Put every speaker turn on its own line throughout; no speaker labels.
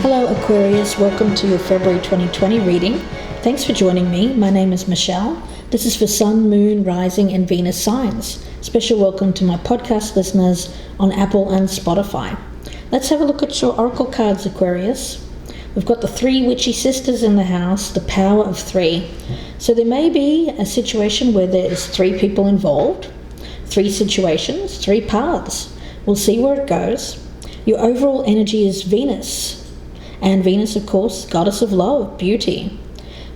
Hello Aquarius, welcome to your February 2020 reading. Thanks for joining me. My name is Michelle. This is for Sun, Moon, Rising and Venus signs. Special welcome to my podcast listeners on Apple and Spotify. Let's have a look at your oracle cards, Aquarius. We've got the three witchy sisters in the house, the power of three. So there may be a situation where there is three people involved, three situations, three paths. We'll see where it goes. Your overall energy is Venus. And Venus, of course, goddess of love, beauty.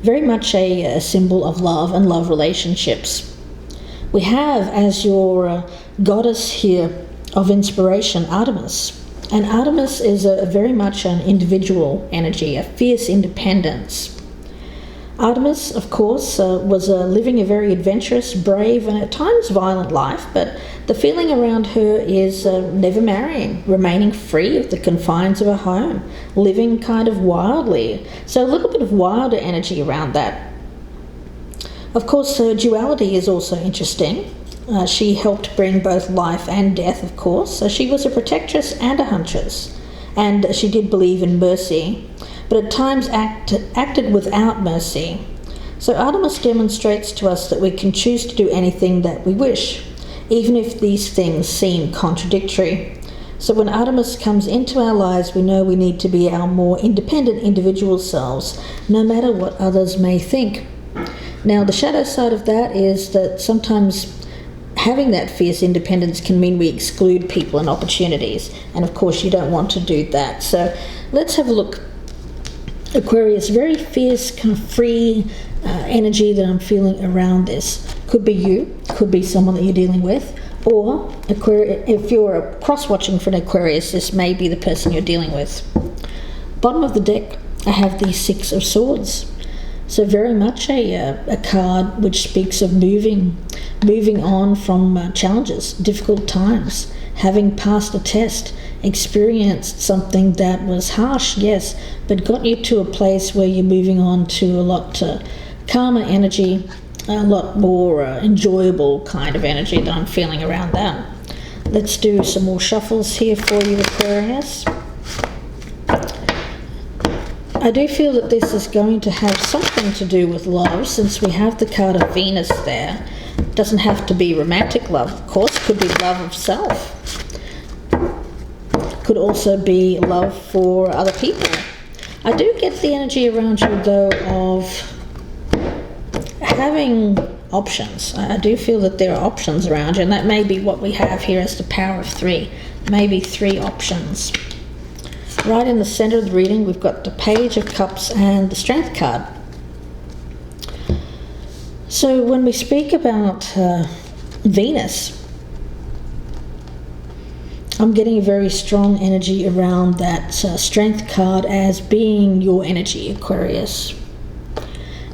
Very much a symbol of love and love relationships. We have as your goddess here of inspiration, Artemis. And Artemis is very much an individual energy, a fierce independence. Artemis, of course, was living a very adventurous, brave, and at times violent life, but the feeling around her is never marrying, remaining free of the confines of her home, living kind of wildly. So a little bit of wilder energy around that. Of course, her duality is also interesting. She helped bring both life and death, of course. So she was a protectress and a huntress, and she did believe in mercy, but at times acted without mercy. So Artemis demonstrates to us that we can choose to do anything that we wish, even if these things seem contradictory. So when Artemis comes into our lives, we know we need to be our more independent individual selves, no matter what others may think. Now, the shadow side of that is that sometimes having that fierce independence can mean we exclude people and opportunities. And of course, you don't want to do that. So let's have a look. Aquarius, very fierce, kind of free energy that I'm feeling around this. Could be you, could be someone that you're dealing with, or if you're cross-watching for an Aquarius, this may be the person you're dealing with. Bottom of the deck, I have the Six of Swords. So very much a card which speaks of moving on from challenges, difficult times, having passed a test, experienced something that was harsh, yes, but got you to a place where you're moving on to a lot calmer energy, a lot more enjoyable kind of energy that I'm feeling around that. Let's do some more shuffles here for you, Aquarius. I do feel that this is going to have something to do with love, since we have the card of Venus there. It doesn't have to be romantic love, of course. Could be love of self. Could also be love for other people. I do get the energy around you, though, of having options. I do feel that there are options around you, and that may be what we have here as the power of three. Maybe three options. Right in the center of the reading, we've got the Page of Cups and the Strength card. So when we speak about Venus, I'm getting a very strong energy around that Strength card as being your energy, Aquarius.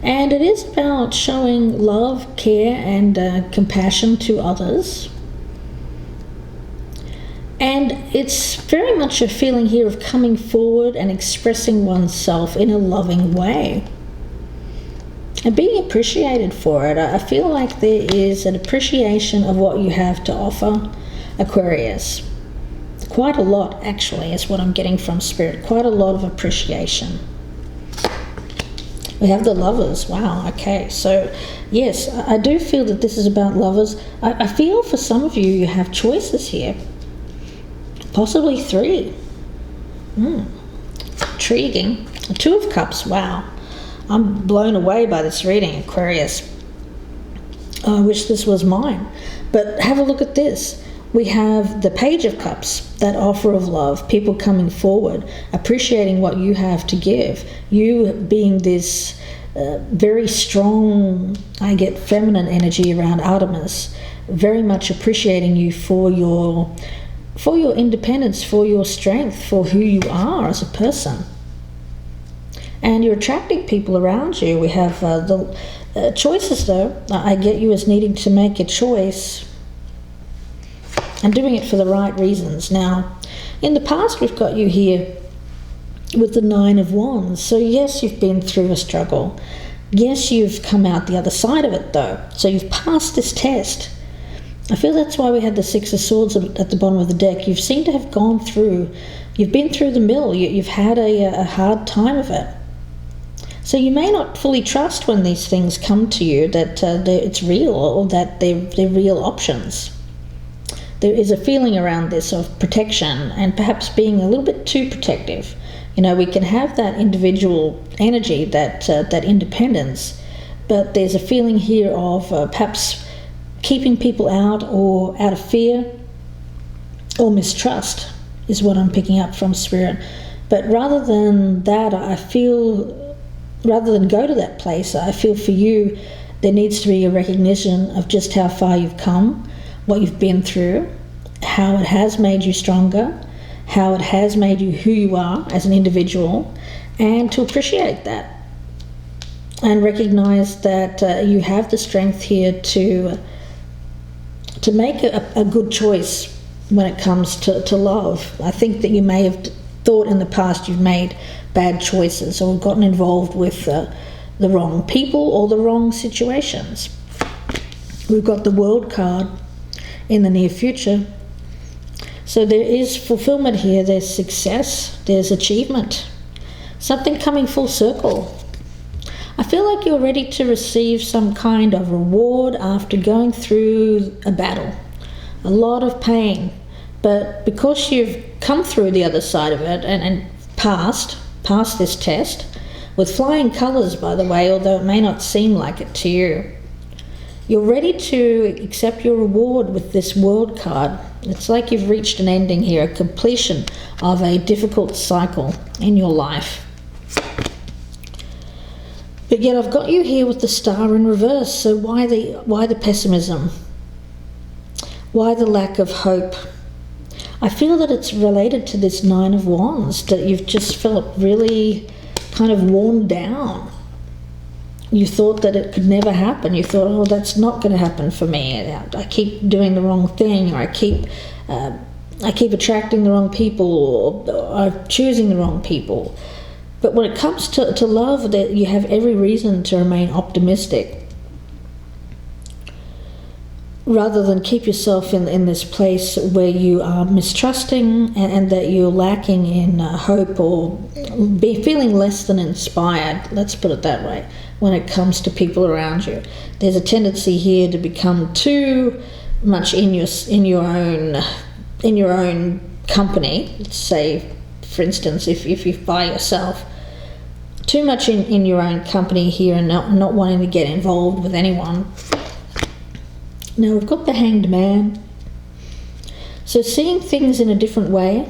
And it is about showing love, care, and compassion to others. And it's very much a feeling here of coming forward and expressing oneself in a loving way. And being appreciated for it. I feel like there is an appreciation of what you have to offer, Aquarius. Quite a lot, actually, is what I'm getting from Spirit. Quite a lot of appreciation. We have the Lovers. Wow, okay. So, yes, I do feel that this is about lovers. I feel for some of you, you have choices here. Possibly three. Intriguing. The Two of Cups, wow. I'm blown away by this reading, Aquarius. I wish this was mine. But have a look at this. We have the Page of Cups, that offer of love, people coming forward, appreciating what you have to give. You being this very strong, I get feminine energy around Artemis, very much appreciating you for your independence, for your strength, for who you are as a person. And you're attracting people around you. We have the choices, though. I get you as needing to make a choice and doing it for the right reasons. Now, in the past, we've got you here with the Nine of Wands. So yes, you've been through a struggle. Yes, you've come out the other side of it, though. So you've passed this test. I feel that's why we had the Six of Swords at the bottom of the deck. You seem to have gone through, you've been through the mill, you've had a hard time of it. So you may not fully trust when these things come to you that it's real, or that they're real options. There is a feeling around this of protection and perhaps being a little bit too protective. We can have that individual energy, that independence, but there's a feeling here of perhaps keeping people out of fear or mistrust is what I'm picking up from Spirit. But rather than that, rather than go to that place, I feel for you there needs to be a recognition of just how far you've come, what you've been through, how it has made you stronger, how it has made you who you are as an individual, and to appreciate that and recognize that you have the strength here to make a good choice when it comes to love. I think that you may have thought in the past you've made bad choices or gotten involved with the wrong people or the wrong situations. We've got the World card in the near future. So there is fulfillment here, there's success, there's achievement, something coming full circle. I feel like you're ready to receive some kind of reward after going through a battle, a lot of pain, but because you've come through the other side of it and passed this test, with flying colours, by the way, although it may not seem like it to you, you're ready to accept your reward with this World card. It's like you've reached an ending here, a completion of a difficult cycle in your life. But yet I've got you here with the Star in reverse, so why the pessimism? Why the lack of hope? I feel that it's related to this Nine of Wands, that you've just felt really kind of worn down. You thought that it could never happen. You thought, oh, that's not going to happen for me. I keep doing the wrong thing, or I keep attracting the wrong people, or I'm choosing the wrong people. But when it comes to love, that you have every reason to remain optimistic, rather than keep yourself in this place where you are mistrusting and that you're lacking in hope or feeling less than inspired, let's put it that way, when it comes to people around you. There's a tendency here to become too much in your own company. Let's say, for instance, if you're by yourself, too much in your own company here and not wanting to get involved with anyone. Now we've got the Hanged Man. So seeing things in a different way,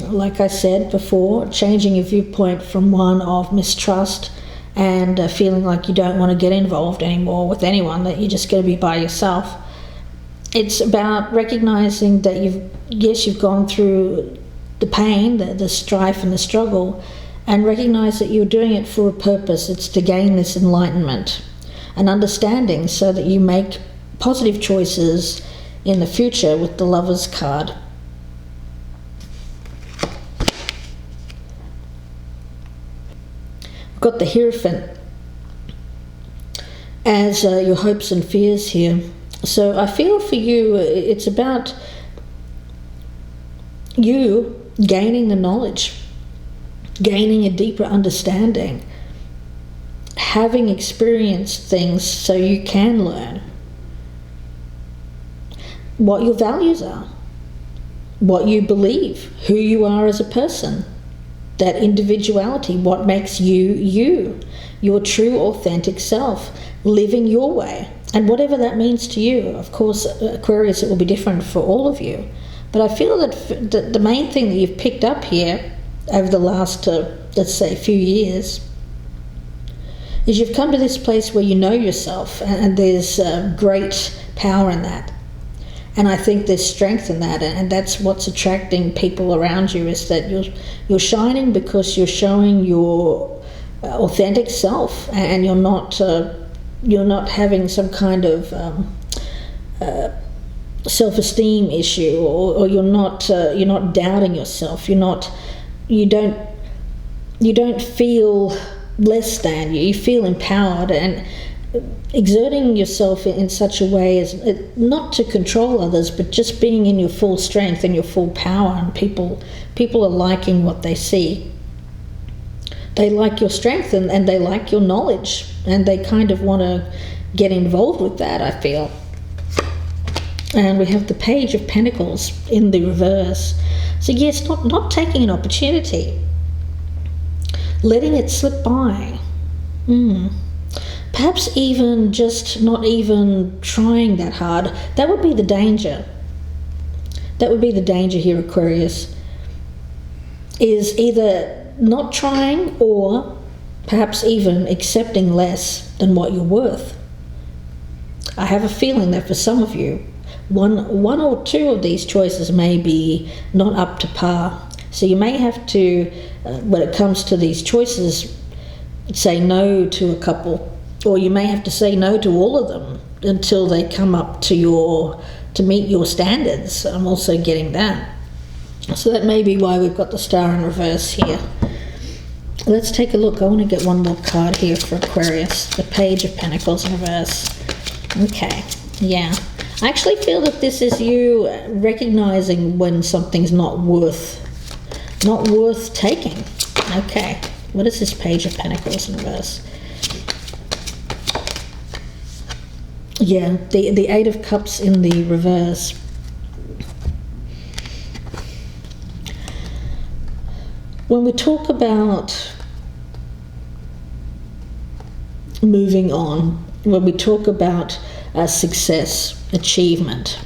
like I said before, changing your viewpoint from one of mistrust and feeling like you don't want to get involved anymore with anyone, that you're just going to be by yourself. It's about recognizing that you've gone through the pain, the strife and the struggle, and recognize that you're doing it for a purpose. It's to gain this enlightenment and understanding so that you make positive choices in the future with the Lovers card. We've got the Hierophant as your hopes and fears here. So I feel for you, it's about you gaining the knowledge, gaining a deeper understanding, having experienced things so you can learn what your values are, what you believe, who you are as a person, that individuality, what makes you, your true authentic self, living your way. And whatever that means to you, of course, Aquarius, it will be different for all of you. But I feel that the main thing that you've picked up here over the last, let's say, few years, is you've come to this place where you know yourself, and there's great power in that. And I think there's strength in that, and that's what's attracting people around you, is that you're shining because you're showing your authentic self, and you're not having some kind of self-esteem issue, or you're not doubting yourself. You don't feel less than. You feel empowered, and exerting yourself in such a way as not to control others, but just being in your full strength and your full power, and people are liking what they see. They like your strength and they like your knowledge, and they kind of want to get involved with that, I feel. And we have the Page of Pentacles in the reverse. So yes, not taking an opportunity, letting it slip by. Perhaps even just not even trying that hard. That would be the danger. That would be the danger here, Aquarius, is either not trying or perhaps even accepting less than what you're worth. I have a feeling that for some of you, one or two of these choices may be not up to par. So you may have to, when it comes to these choices, say no to a couple, or you may have to say no to all of them until they come up to meet your standards. I'm also getting that. So that may be why we've got the Star in reverse here. Let's take a look. I want to get one more card here for Aquarius. The Page of Pentacles in reverse. Okay, yeah. I actually feel that this is you recognizing when something's not worth taking. Okay, what is this Page of Pentacles in reverse? Yeah, the Eight of Cups in the reverse. When we talk about moving on, when we talk about success, achievement,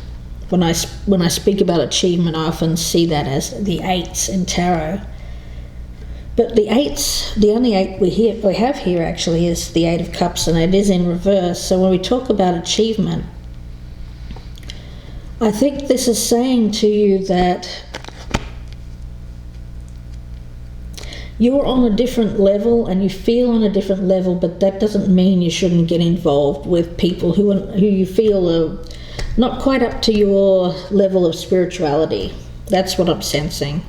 when I speak about achievement, I often see that as the eights in tarot. But the only eight we have here actually is the Eight of Cups, and it is in reverse. So when we talk about achievement, I think this is saying to you that you're on a different level and you feel on a different level, but that doesn't mean you shouldn't get involved with people who you feel are not quite up to your level of spirituality. That's what I'm sensing.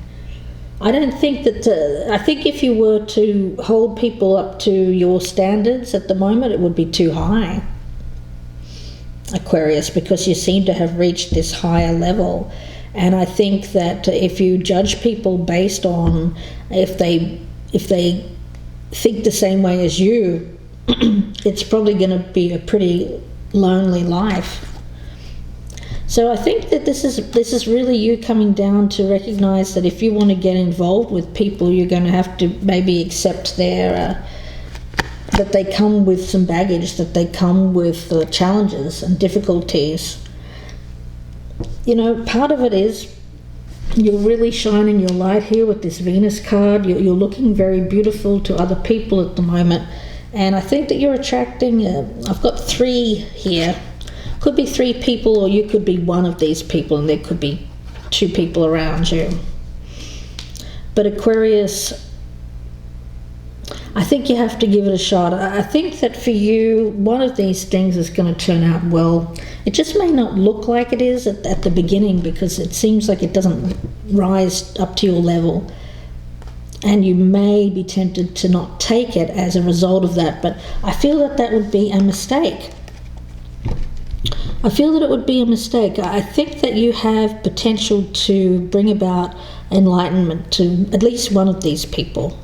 I don't think that, I think if you were to hold people up to your standards at the moment, it would be too high, Aquarius, because you seem to have reached this higher level. And I think that if you judge people based on if they think the same way as you, it's probably going to be a pretty lonely life. So I think that this is really you coming down to recognize that if you want to get involved with people, you're going to have to maybe accept that they come with some baggage, that they come with challenges and difficulties. You know, part of it is you're really shining your light here with this Venus card. You're looking very beautiful to other people at the moment. And I think that you're attracting, I've got 3 here. Could be 3 people, or you could be one of these people, and there could be 2 people around you. But Aquarius, I think you have to give it a shot. I think that for you, one of these things is going to turn out well. It just may not look like it is at the beginning, because it seems like it doesn't rise up to your level. And you may be tempted to not take it as a result of that. But I feel that that would be a mistake. I feel that it would be a mistake. I think that you have potential to bring about enlightenment to at least one of these people.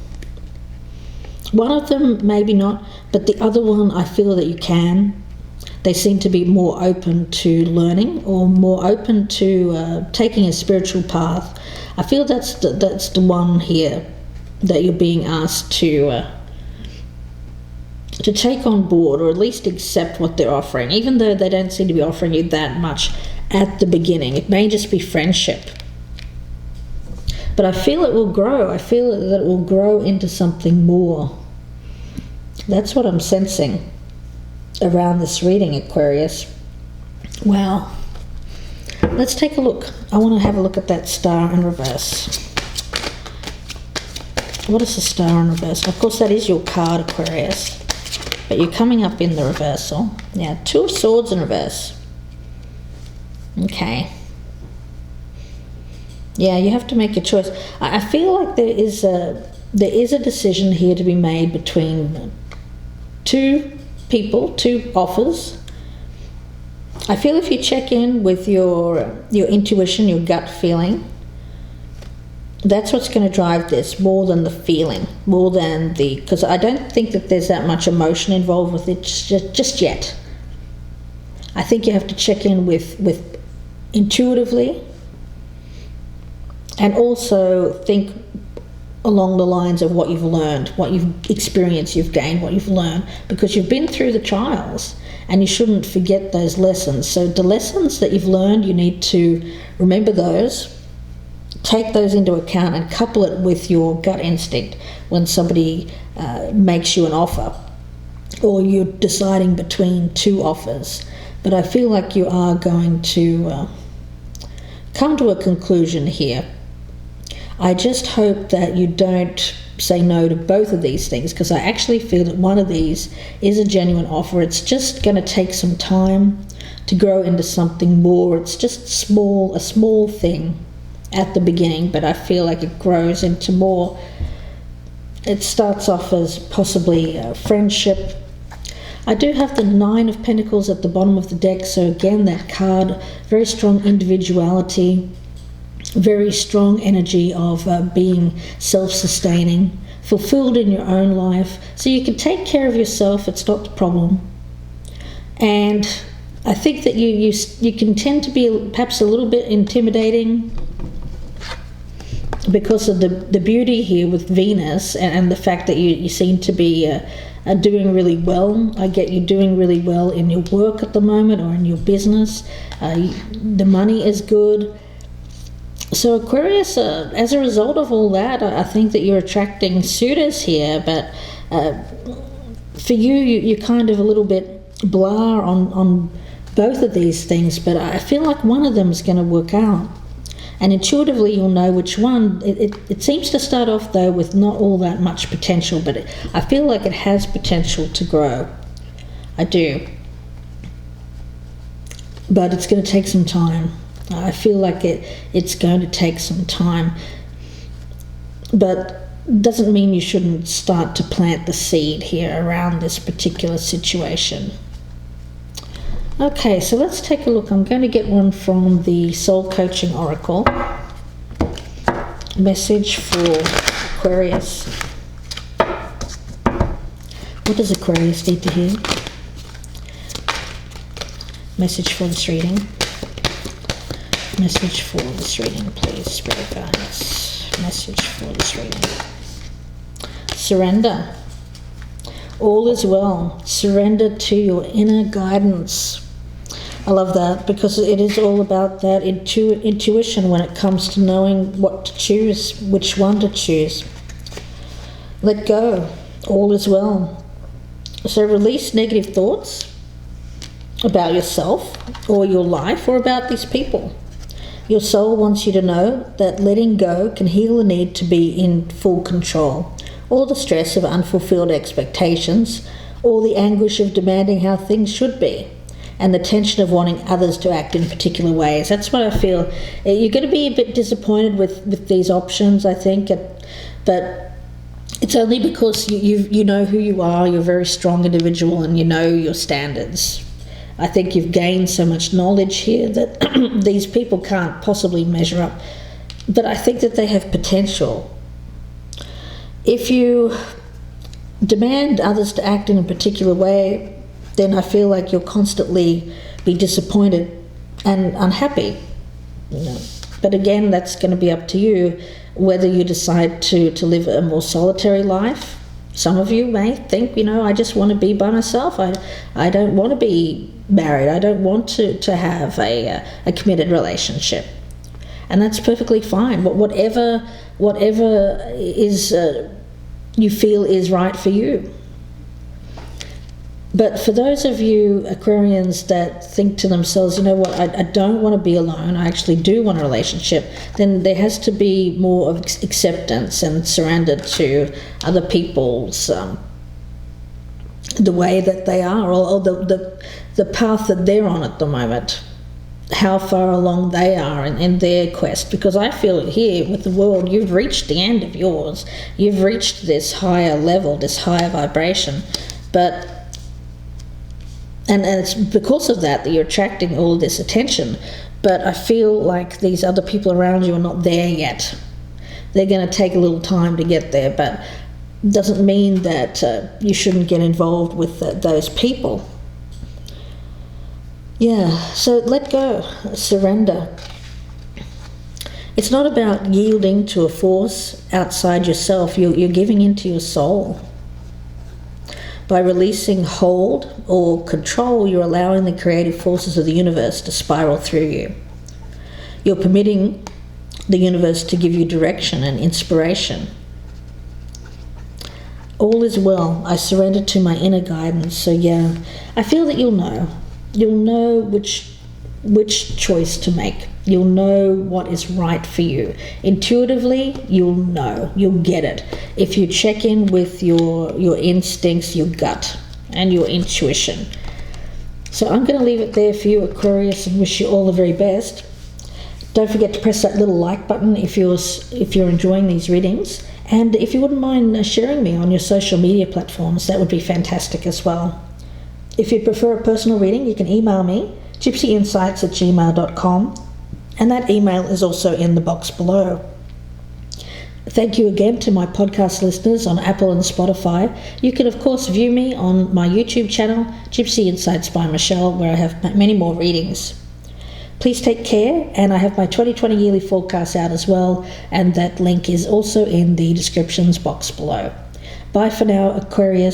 One of them, maybe not, but the other one, I feel that you can. They seem to be more open to learning, or more open to taking a spiritual path. I feel that's the one here that you're being asked to take on board, or at least accept what they're offering, even though they don't seem to be offering you that much at the beginning. It may just be friendship. But I feel it will grow. I feel that it will grow into something more. That's what I'm sensing around this reading, Aquarius. Wow. Let's take a look. I want to have a look at that star in reverse. What is the star in reverse? Of course, that is your card, Aquarius. But you're coming up in the reversal. Yeah, 2 of Swords in reverse. Okay. Yeah, you have to make a choice. I feel like there is a decision here to be made between 2 people, 2 offers. I feel if you check in with your intuition, your gut feeling, that's what's going to drive this more than the feeling, more than because I don't think that there's that much emotion involved with it just yet. I think you have to check in with intuitively, and also think along the lines of what you've learned, what you've experienced, you've gained, what you've learned, because you've been through the trials and you shouldn't forget those lessons. So the lessons that you've learned, you need to remember those, take those into account and couple it with your gut instinct when somebody makes you an offer or you're deciding between 2 offers. But I feel like you are going to come to a conclusion here. I just hope that you don't say no to both of these things, because I actually feel that one of these is a genuine offer. It's just going to take some time to grow into something more. It's just a small thing at the beginning, but I feel like it grows into more. It starts off as possibly a friendship. I do have the 9 of Pentacles at the bottom of the deck, so again, that card, very strong individuality, very strong energy of being self-sustaining, fulfilled in your own life. So you can take care of yourself, it's not the problem. And I think that you can tend to be perhaps a little bit intimidating because of the beauty here with Venus and the fact that you seem to be doing really well. I get you doing really well in your work at the moment or in your business. The money is good. So Aquarius, as a result of all that, I think that you're attracting suitors here, but for you're kind of a little bit blah on both of these things, but I feel like one of them is going to work out. And intuitively you'll know which one. It seems to start off though with not all that much potential, but I feel like it has potential to grow. I do. But it's going to take some time. I feel like it's going to take some time. But doesn't mean you shouldn't start to plant the seed here around this particular situation. Okay, so let's take a look. I'm going to get one from the Soul Coaching Oracle. Message for Aquarius. What does Aquarius need to hear? Message for this reading. Message for this reading, please, Spirit Guides. Message for this reading. Surrender. All is well. Surrender to your inner guidance. I love that because it is all about that intuition when it comes to knowing what to choose, which one to choose. Let go. All is well. So release negative thoughts about yourself or your life or about these people. Your soul wants you to know that letting go can heal the need to be in full control, or the stress of unfulfilled expectations, or the anguish of demanding how things should be, and the tension of wanting others to act in particular ways. That's what I feel. You're going to be a bit disappointed with these options, I think, but it's only because you know who you are, you're a very strong individual, and you know your standards. I think you've gained so much knowledge here that these people can't possibly measure up. But I think that they have potential. If you demand others to act in a particular way, then I feel like you'll constantly be disappointed and unhappy. But again, that's going to be up to you whether you decide to live a more solitary life. Some of you may think, I just want to be by myself. I don't want to be married. I don't want to have a committed relationship. And that's perfectly fine. Whatever is you feel is right for you. But for those of you Aquarians that think to themselves, you know what, I don't want to be alone, I actually do want a relationship, then there has to be more of acceptance and surrender to other people's the way that they are, or the path that they're on at the moment, how far along they are in their quest. Because I feel here with the world, you've reached the end of yours. You've reached this higher level, this higher vibration. But And it's because of that you're attracting all this attention. But I feel like these other people around you are not there yet. They're going to take a little time to get there, but doesn't mean that you shouldn't get involved with those people. Yeah, so let go, surrender. It's not about yielding to a force outside yourself. You're giving into your soul. By releasing hold or control, you're allowing the creative forces of the universe to spiral through you. You're permitting the universe to give you direction and inspiration. All is well. I surrender to my inner guidance. So yeah, I feel that you'll know. You'll know which choice to make. You'll know what is right for you. Intuitively, you'll know. You'll get it. If you check in with your instincts, your gut, and your intuition. So I'm going to leave it there for you, Aquarius, and wish you all the very best. Don't forget to press that little like button if you're enjoying these readings. And if you wouldn't mind sharing me on your social media platforms, that would be fantastic as well. If you prefer a personal reading, you can email me, gypsyinsights@gmail.com. And that email is also in the box below. Thank you again to my podcast listeners on Apple and Spotify. You can, of course, view me on my YouTube channel, Gypsy Insights by Michelle, where I have many more readings. Please take care, and I have my 2020 yearly forecast out as well, and that link is also in the descriptions box below. Bye for now, Aquarius.